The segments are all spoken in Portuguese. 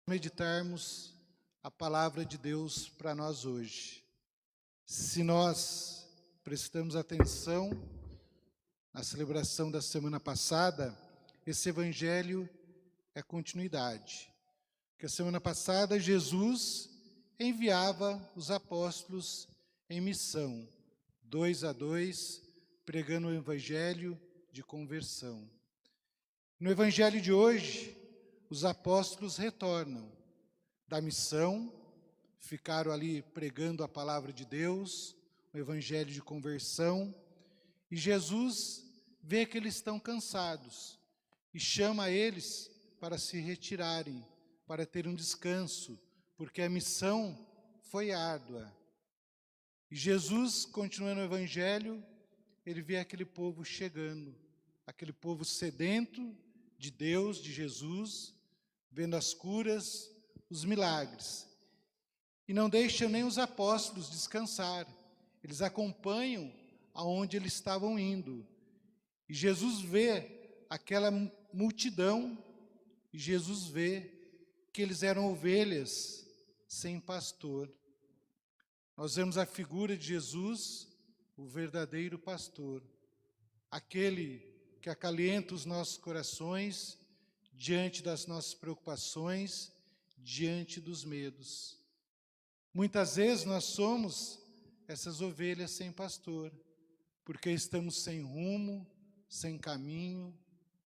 Meditarmos a palavra de Deus para nós hoje. Se nós prestamos atenção na celebração da semana passada, esse evangelho é continuidade. Porque a semana passada Jesus enviava os apóstolos em missão, 2 a 2, pregando o evangelho de conversão. No evangelho de hoje, os apóstolos retornam da missão, ficaram ali pregando a palavra de Deus, o evangelho de conversão, e Jesus vê que eles estão cansados e chama eles para se retirarem, para ter um descanso, porque a missão foi árdua. E Jesus, continuando o evangelho, ele vê aquele povo chegando, aquele povo sedento de Deus, de Jesus, vendo as curas, os milagres. E não deixa nem os apóstolos descansar. Eles acompanham aonde eles estavam indo. E Jesus vê aquela multidão, e Jesus vê que eles eram ovelhas sem pastor. Nós vemos a figura de Jesus, o verdadeiro pastor, aquele que acalenta os nossos corações diante das nossas preocupações, diante dos medos. Muitas vezes nós somos essas ovelhas sem pastor, porque estamos sem rumo, sem caminho,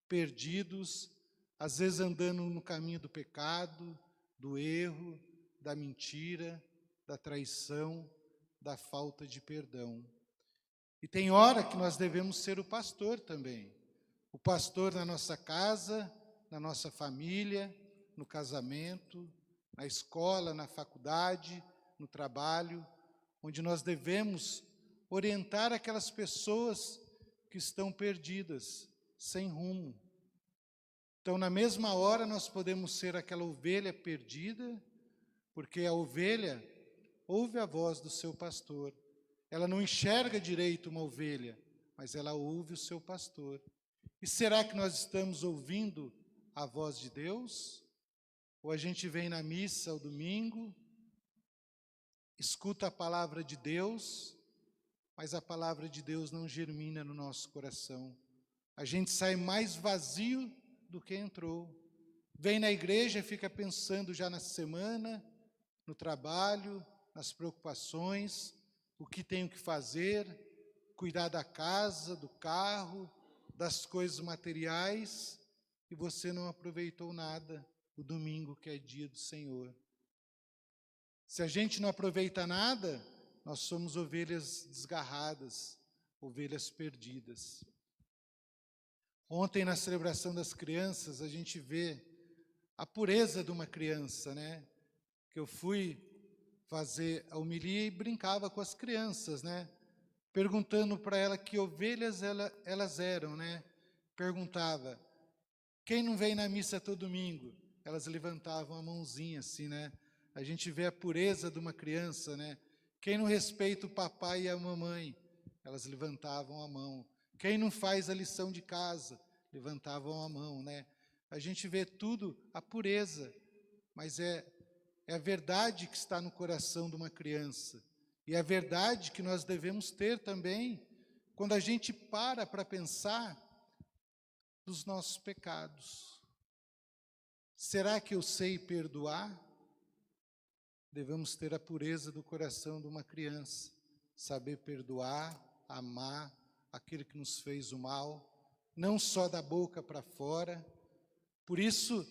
perdidos, às vezes andando no caminho do pecado, do erro, da mentira, da traição, da falta de perdão. E tem hora que nós devemos ser o pastor também. O pastor na nossa casa, na nossa família, no casamento, na escola, na faculdade, no trabalho, onde nós devemos orientar aquelas pessoas que estão perdidas, sem rumo. Então, na mesma hora, nós podemos ser aquela ovelha perdida, porque a ovelha ouve a voz do seu pastor. Ela não enxerga direito uma ovelha, mas ela ouve o seu pastor. E será que nós estamos ouvindo a voz de Deus? Ou a gente vem na missa ao domingo, escuta a palavra de Deus, mas a palavra de Deus não germina no nosso coração. A gente sai mais vazio do que entrou. Vem na igreja e fica pensando já na semana, no trabalho, nas preocupações, o que tenho que fazer, cuidar da casa, do carro, das coisas materiais, e você não aproveitou nada o domingo, que é dia do Senhor. Se a gente não aproveita nada, nós somos ovelhas desgarradas, ovelhas perdidas. Ontem, na celebração das crianças, a gente vê a pureza de uma criança, né? Que eu fui fazer a homilia e brincava com as crianças, né? Perguntando para ela que ovelhas elas eram, né? Perguntava, quem não vem na missa todo domingo? Elas levantavam a mãozinha assim, né? A gente vê a pureza de uma criança, né? Quem não respeita o papai e a mamãe? Elas levantavam a mão. Quem não faz a lição de casa? Levantavam a mão, né? A gente vê tudo, a pureza, mas é a verdade que está no coração de uma criança. E é a verdade que nós devemos ter também, quando a gente para pensar dos nossos pecados. Será que eu sei perdoar? Devemos ter a pureza do coração de uma criança, saber perdoar, amar aquele que nos fez o mal, não só da boca para fora. Por isso,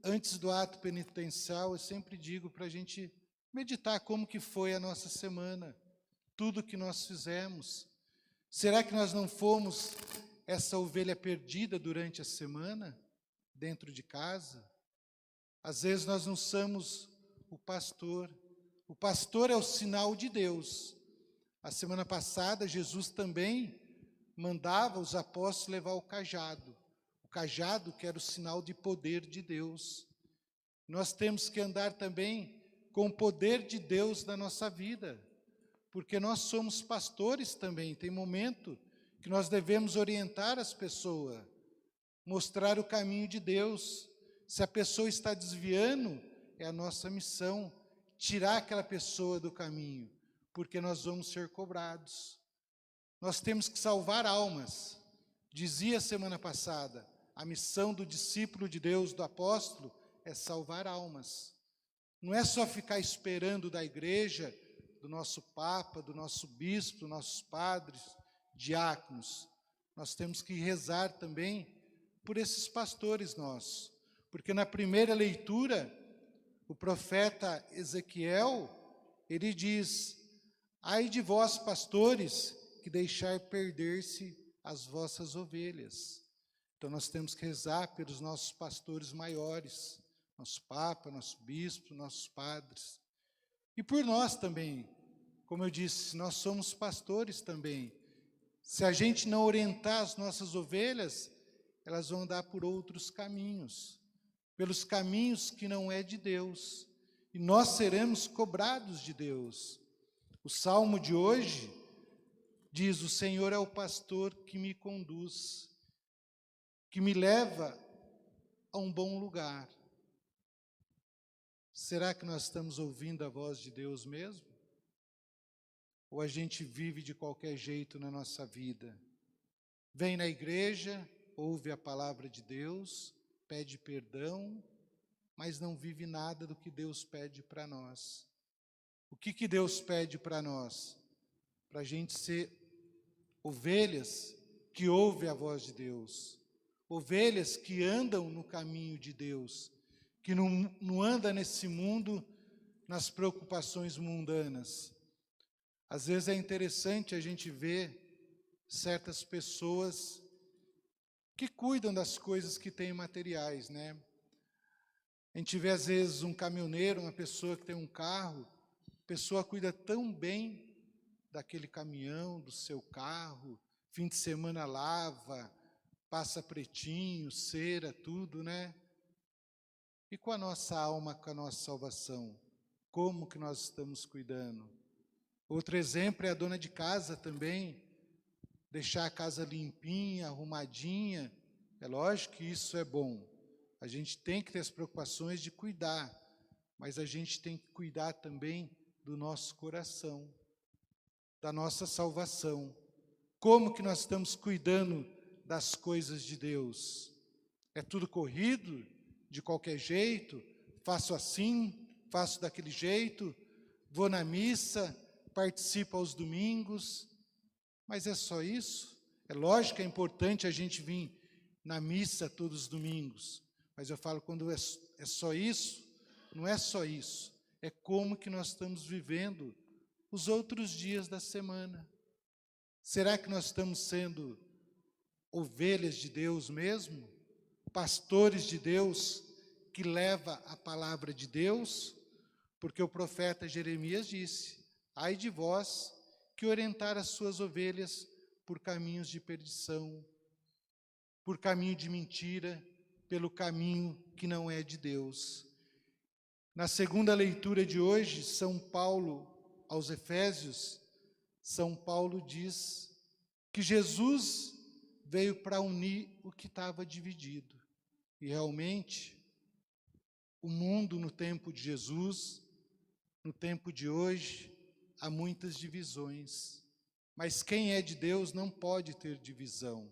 antes do ato penitencial, eu sempre digo para a gente meditar como que foi a nossa semana, tudo que nós fizemos. Será que nós não fomos essa ovelha perdida durante a semana, dentro de casa? Às vezes nós não somos o pastor. O pastor é o sinal de Deus. A semana passada, Jesus também mandava os apóstolos levar o cajado que era o sinal de poder de Deus. Nós temos que andar também com o poder de Deus na nossa vida, porque nós somos pastores também. Tem momento que nós devemos orientar as pessoas, mostrar o caminho de Deus. Se a pessoa está desviando, é a nossa missão, tirar aquela pessoa do caminho, porque nós vamos ser cobrados. Nós temos que salvar almas. Dizia semana passada, a missão do discípulo de Deus, do apóstolo, é salvar almas. Não é só ficar esperando da igreja, do nosso papa, do nosso bispo, dos nossos padres, diáconos. Nós temos que rezar também por esses pastores nossos. Porque na primeira leitura, o profeta Ezequiel, ele diz: ai de vós, pastores, que deixar perder-se as vossas ovelhas. Então nós temos que rezar pelos nossos pastores maiores, nosso papa, nosso bispo, nossos padres. E por nós também, como eu disse, nós somos pastores também. Se a gente não orientar as nossas ovelhas, elas vão andar por outros caminhos, pelos caminhos que não é de Deus. E nós seremos cobrados de Deus. O salmo de hoje diz: o Senhor é o pastor que me conduz, que me leva a um bom lugar. Será que nós estamos ouvindo a voz de Deus mesmo? Ou a gente vive de qualquer jeito na nossa vida? Vem na igreja, ouve a palavra de Deus, pede perdão, mas não vive nada do que Deus pede para nós. O que Deus pede para nós? Para a gente ser ovelhas que ouvem a voz de Deus, ovelhas que andam no caminho de Deus, que não anda nesse mundo nas preocupações mundanas. Às vezes é interessante a gente ver certas pessoas que cuidam das coisas que têm materiais, né? A gente vê às vezes um caminhoneiro, uma pessoa que tem um carro, a pessoa cuida tão bem daquele caminhão, do seu carro, fim de semana lava, passa pretinho, cera, tudo, né? E com a nossa alma, com a nossa salvação, como que nós estamos cuidando? Outro exemplo é a dona de casa também, deixar a casa limpinha, arrumadinha. É lógico que isso é bom. A gente tem que ter as preocupações de cuidar, mas a gente tem que cuidar também do nosso coração, da nossa salvação. Como que nós estamos cuidando das coisas de Deus? É tudo corrido, de qualquer jeito? Faço assim, faço daquele jeito, vou na missa, participo aos domingos, mas é só isso? É lógico que é importante a gente vir na missa todos os domingos, mas eu falo, quando é só isso, não é só isso, é como que nós estamos vivendo os outros dias da semana. Será que nós estamos sendo ovelhas de Deus mesmo? Pastores de Deus, que leva a palavra de Deus? Porque o profeta Jeremias disse: ai de vós que orientar as suas ovelhas por caminhos de perdição, por caminho de mentira, pelo caminho que não é de Deus. Na segunda leitura de hoje, São Paulo aos Efésios, São Paulo diz que Jesus veio para unir o que estava dividido. E realmente, o mundo no tempo de Jesus, no tempo de hoje, há muitas divisões. Mas quem é de Deus não pode ter divisão.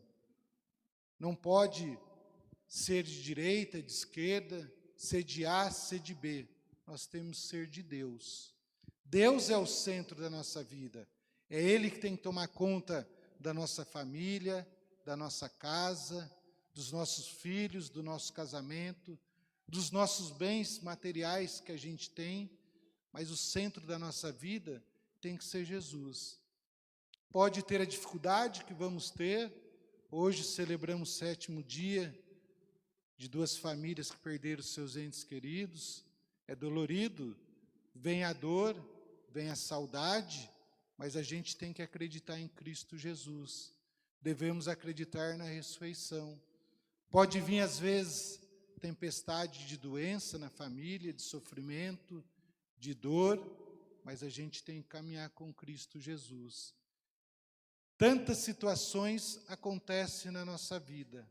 Não pode ser de direita, de esquerda, ser de A, ser de B. Nós temos que ser de Deus. Deus é o centro da nossa vida. É Ele que tem que tomar conta da nossa família, da nossa casa, dos nossos filhos, do nosso casamento, dos nossos bens materiais que a gente tem, mas o centro da nossa vida tem que ser Jesus. Pode ter a dificuldade que vamos ter. Hoje celebramos o 7º dia de 2 famílias que perderam seus entes queridos. É dolorido, vem a dor, vem a saudade, mas a gente tem que acreditar em Cristo Jesus. Devemos acreditar na ressurreição. Pode vir, às vezes, tempestade de doença na família, de sofrimento, de dor, mas a gente tem que caminhar com Cristo Jesus. Tantas situações acontecem na nossa vida,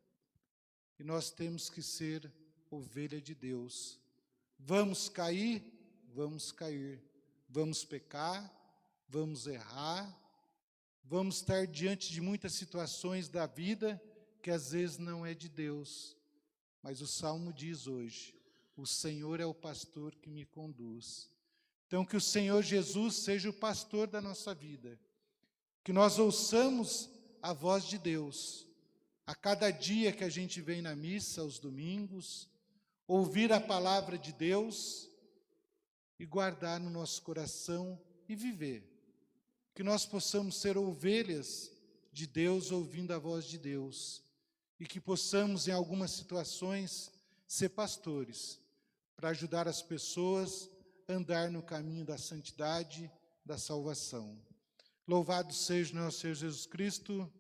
e nós temos que ser ovelha de Deus. Vamos cair? Vamos cair. Vamos pecar? Vamos errar? Vamos estar diante de muitas situações da vida que às vezes não é de Deus. Mas o Salmo diz hoje: o Senhor é o pastor que me conduz. Então, que o Senhor Jesus seja o pastor da nossa vida. Que nós ouçamos a voz de Deus. A cada dia que a gente vem na missa, aos domingos, ouvir a palavra de Deus e guardar no nosso coração e viver. Que nós possamos ser ovelhas de Deus ouvindo a voz de Deus e que possamos, em algumas situações, ser pastores para ajudar as pessoas a andar no caminho da santidade, da salvação. Louvado seja nosso Senhor Jesus Cristo.